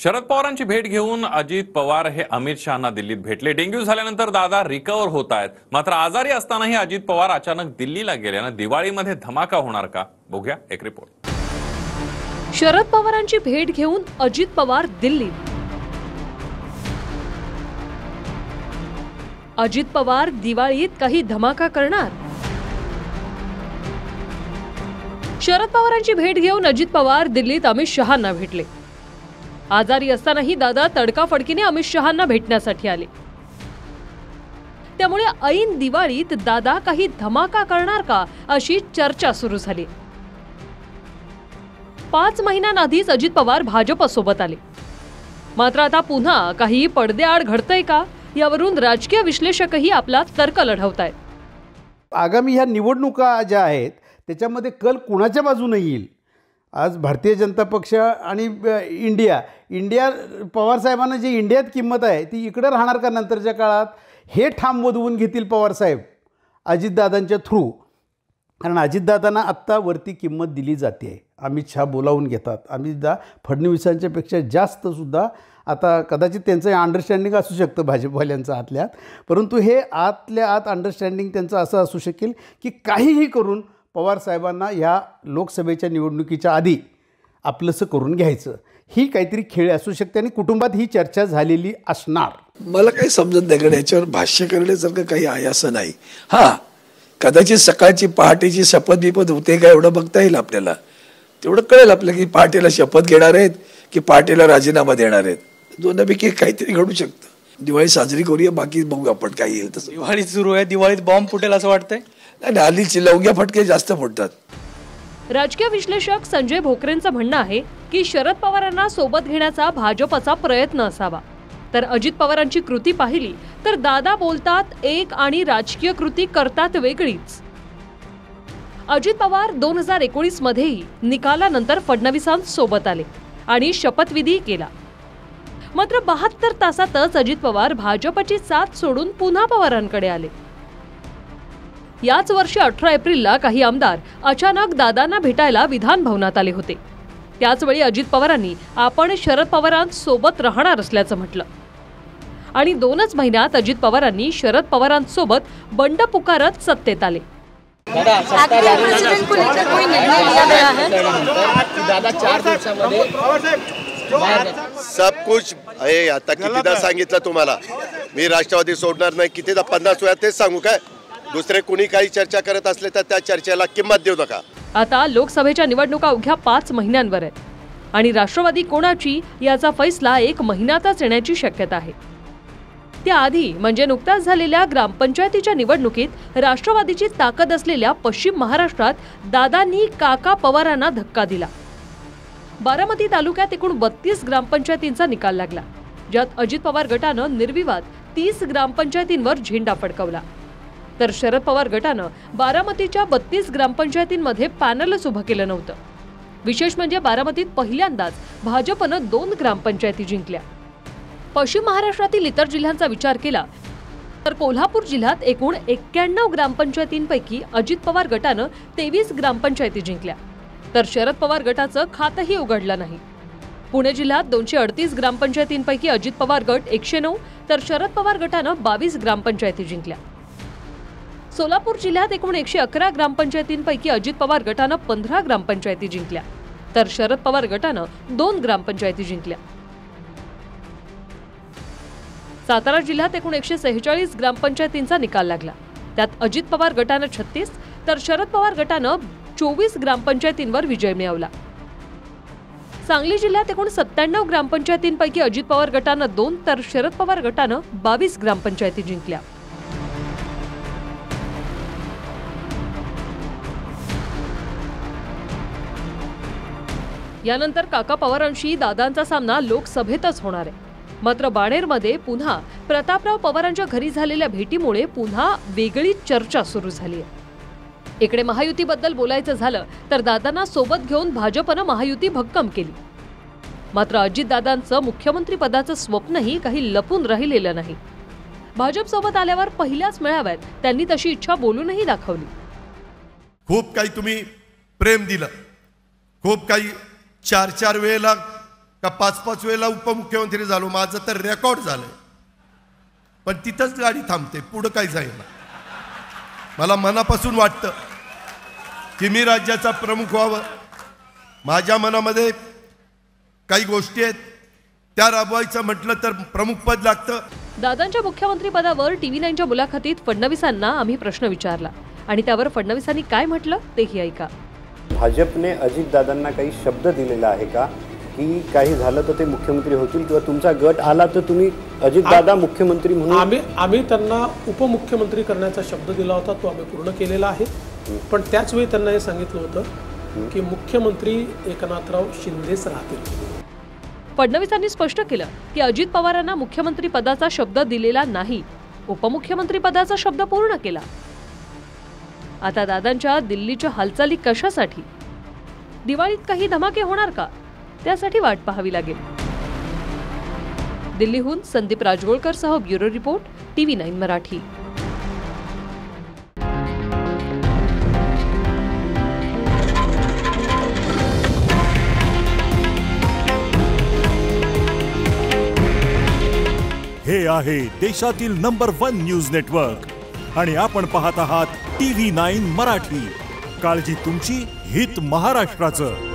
शरद पवारांची भेट घेऊन अजित पवार हे अमित शहांना दिल्लीत भेटले। डेंग्यू झाल्यानंतर दादा रिकव्हर होत आहेत, मात्र आजारी असतानाही अजित पवार अचानक दिल्लीला गेल्यानं दिवाळीमध्ये धमाका होणार का? बघूया एक रिपोर्ट। शरद पवारांची भेट घेऊन अजित पवार दिल्लीत। अजित पवार दिवाळीत काही धमाका करणार? शरद पवारांची भेट घेऊन अजित पवार दिल्लीत अमित शहांना भेटले। आजारी असतानाही दादा तडकाफडकीने अमित शहांना भेटण्यासाठी आले। त्यामुळे ऐन दिवाळीत दादा काही धमाका करणार का अशी चर्चा सुरू झाली। 5 महिन्यांआधीच अजित पवार भाजपसोबत आले, मात्र आता पुन्हा काही पडद्याआड घडतंय का यावरून राजकीय विश्लेषकही आपला तर्क लढवतायत। आगामी ह्या निवडणुका ज्या आहेत त्याच्यामध्ये कल कुणाच्या बाजूने येईल? आज भारतीय जनता पक्ष आणि इंडिया पवारसाहेबांना जी इंडियात किंमत आहे ती इकडे राहणार का नंतरच्या काळात, हे ठाम वधवून घेतील पवारसाहेब अजितदादांच्या थ्रू। कारण अजितदादांना आत्ता वरती किंमत दिली जाते, अमित शहा बोलावून घेतात। अमितदा फडणवीसांच्या पेक्षा जास्तसुद्धा आता कदाचित त्यांचं अंडरस्टँडिंग असू शकतं भाजपवाल्यांचं आतल्यात, परंतु हे आतल्या आत अंडरस्टँडिंग त्यांचं असं असू शकेल की काहीही करून पवारसाहेबांना ह्या लोकसभेच्या निवडणुकीच्या आधी आपलंसं करून घ्यायचं, ही काहीतरी खेळ असू शकते आणि कुटुंबात ही चर्चा झालेली असणार। मला काही समजत नाही कारण याच्यावर भाष्य करण्यासारखं काही आहे असं नाही। हां, कदाचित सकाळची पहाटेची शपथ बिपत होते का एवढं बघता येईल आपल्याला, तेवढं कळेल आपल्याला की पहाटेला शपथ घेणार आहेत की पहाटेला राजीनामा देणार आहेत, दोन्हीपैकी काहीतरी घडू शकतं। दिवाळी साजरी करूया, बाकी बघू आपण काय येईल तसं। दिवाळी सुरू आहे, दिवाळीत बॉम्ब फुटेल असं वाटतंय? नाही, हल्लीची लवंग्या फटके जास्त फुटतात। राजकीय विश्लेषक संजय भोकरेंचं म्हणणं आहे की शरद पवारांना सोबत घेण्याचा भाजपचा प्रयत्न असावा, तर अजित पवारांची कृती पाहिली तर दादा बोलतात एक आणि राजकीय कृती करतात वेगळीच। अजित पवार 2019 मध्येही निकालानंतर फडणवीसांसोबत आले आणि शपथविधी केला, मात्र 72 तासातच अजित पवार भाजपची साथ सोडून पुन्हा पवारांकडे आले। याच वर्षी 18 एप्रिलला काही आमदार अचानक दादांना भेटायला विधान भवनात आले होते। त्याचवेळी अजित पवारांनी आपण शरद पवारांसोबत राहणार असल्याचं म्हटलं आणि 2च महिन्यात अजित पवारांनी शरद पवारांसोबत बंड पुकारत सत्तेत आले। सब कुछ आता कितीदा सांगितलं तुम्हाला, मी राष्ट्रवादी सोडणार नाही, कितीदा 50 वेळा तेच सांगू काय? दुसरे कुणी काही चर्चा करत असले तर त्या चर्चेला किंमत देऊ नका। आता लोकसभेच्या निवडणुका अवघ्या 5 महिन्यांवर आहेत आणि राष्ट्रवादी कोणाची याचा फैसला 1 महिन्यातच येण्याची शक्यता आहे। त्याआधी म्हणजे नुकत्याच झालेल्या ग्रामपंचायतीच्या निवडणुकीत राष्ट्रवादीची ताकद असलेल्या पश्चिम महाराष्ट्रात दादांनी काका पवारांना धक्का दिला। बारामती तालुक्यात एकूण 32 ग्रामपंचायतींचा निकाल लागला, ज्यात अजित पवार गटानं निर्विवाद 30 ग्रामपंचायतींवर झेंडा फडकवला, तर शरद पवार गटानं बारामतीच्या 32 ग्रामपंचायतींमध्ये पॅनलच उभं केलं नव्हतं। विशेष म्हणजे बारामतीत पहिल्यांदाच भाजपनं 2 ग्रामपंचायती जिंकल्या। पश्चिम महाराष्ट्रातील इतर जिल्ह्यांचा विचार केला तर कोल्हापूर जिल्ह्यात एकूण 91 ग्रामपंचायतींपैकी अजित पवार गटानं 23 ग्रामपंचायती जिंकल्या, तर शरद पवार गटाचं खातंही उघडलं नाही। पुणे जिल्ह्यात 238 ग्रामपंचायतींपैकी अजित पवार गट 109 तर शरद पवार गटानं 22 ग्रामपंचायती जिंकल्या। सोलापूर जिल्ह्यात एकूण 111 ग्रामपंचायतींपैकी अजित पवार गटानं 15 ग्रामपंचायती जिंकल्या, तर शरद पवार गटानं 2 ग्रामपंचायती जिंकल्या। सातारा जिल्ह्यात एकूण 146 ग्रामपंचायतींचा निकाल लागला, त्यात अजित पवार गटानं 36 तर शरद पवार गटानं 24 ग्रामपंचायतींवर विजय मिळवला। सांगली जिल्ह्यात एकूण 97 ग्रामपंचायतींपैकी अजित पवार गटानं 2 तर शरद पवार गटानं 22 ग्रामपंचायती जिंकल्या। यानंतर काका पवारांशी दादांचा सामना लोकसभेतच होणार आहे, मात्र बाणेरमध्ये पुन्हा प्रतापराव पवारांच्या घरी झालेल्या भेटीमुळे पुन्हा वेगळी चर्चा सुरू झाली आहे। इकडे महायुतीबद्दल बोलायचं झालं तर दादांना सोबत घेऊन भाजपनं महायुती भक्कम केली, मात्र अजितदादांचं मुख्यमंत्री पदाचं स्वप्नही काही लपून राहिलेलं नाही। भाजपसोबत आल्यावर पहिल्याच मेळाव्यात त्यांनी तशी इच्छा बोलूनही दाखवली। खूप काही तुम्ही प्रेम दिलं, खूप काही 4-4 वेळेला का 5-5 वेळेला उपमुख्यमंत्री झालो, माझं तर रेकॉर्ड झालंय, पण तिथंच गाडी थांबते, पुढं काही जाईना. मला मनापासून वाटतं की मी राज्याचा प्रमुख व्हावं. माझ्या मनामध्ये काही गोष्टी आहेत, त्या राबवायचं म्हटलं तर प्रमुख पद लागतं. दादांच्या मुख्यमंत्री पदावर TV 9च्या मुलाखतीत फडणवीसांना आम्ही प्रश्न विचारला आणि त्यावर फडणवीसांनी काय म्हटलं तेही ऐका. भाजपने अजितदादांना काही शब्द दिलेला आहे का की काही झालं तर ते मुख्यमंत्री होतील किंवा तुमचा गट आला तर तुम्ही अजितदादा मुख्यमंत्री म्हणून? आम्ही त्यांना उपमुख्यमंत्री करण्याचा शब्द दिला होता, तो आम्ही पूर्ण केलेला आहे. पण त्याच वेळी त्यांना हे सांगितलं होतं की मुख्यमंत्री एकनाथराव शिंदेच राहतील. फडणवीसांनी स्पष्ट केलं की अजित पवारांना मुख्यमंत्री पदाचा शब्द दिलेला नाही, उपमुख्यमंत्री पदाचा शब्द पूर्ण केला. आता दादांच्या दिल्लीच्या हालचाली कशासाठी? दिवाळीत काही धमाके होणार का? त्यासाठी वाट पाहावी लागेल. दिल्लीहून संदीप राजगोळकर सह ब्युरो रिपोर्ट, TV 9 मराठी. हे आहे देशातील नंबर 1 न्यूज नेटवर्क आणि आपण पाहत आहात TV 9 मराठी. काळजी तुमची, हित महाराष्ट्राचं.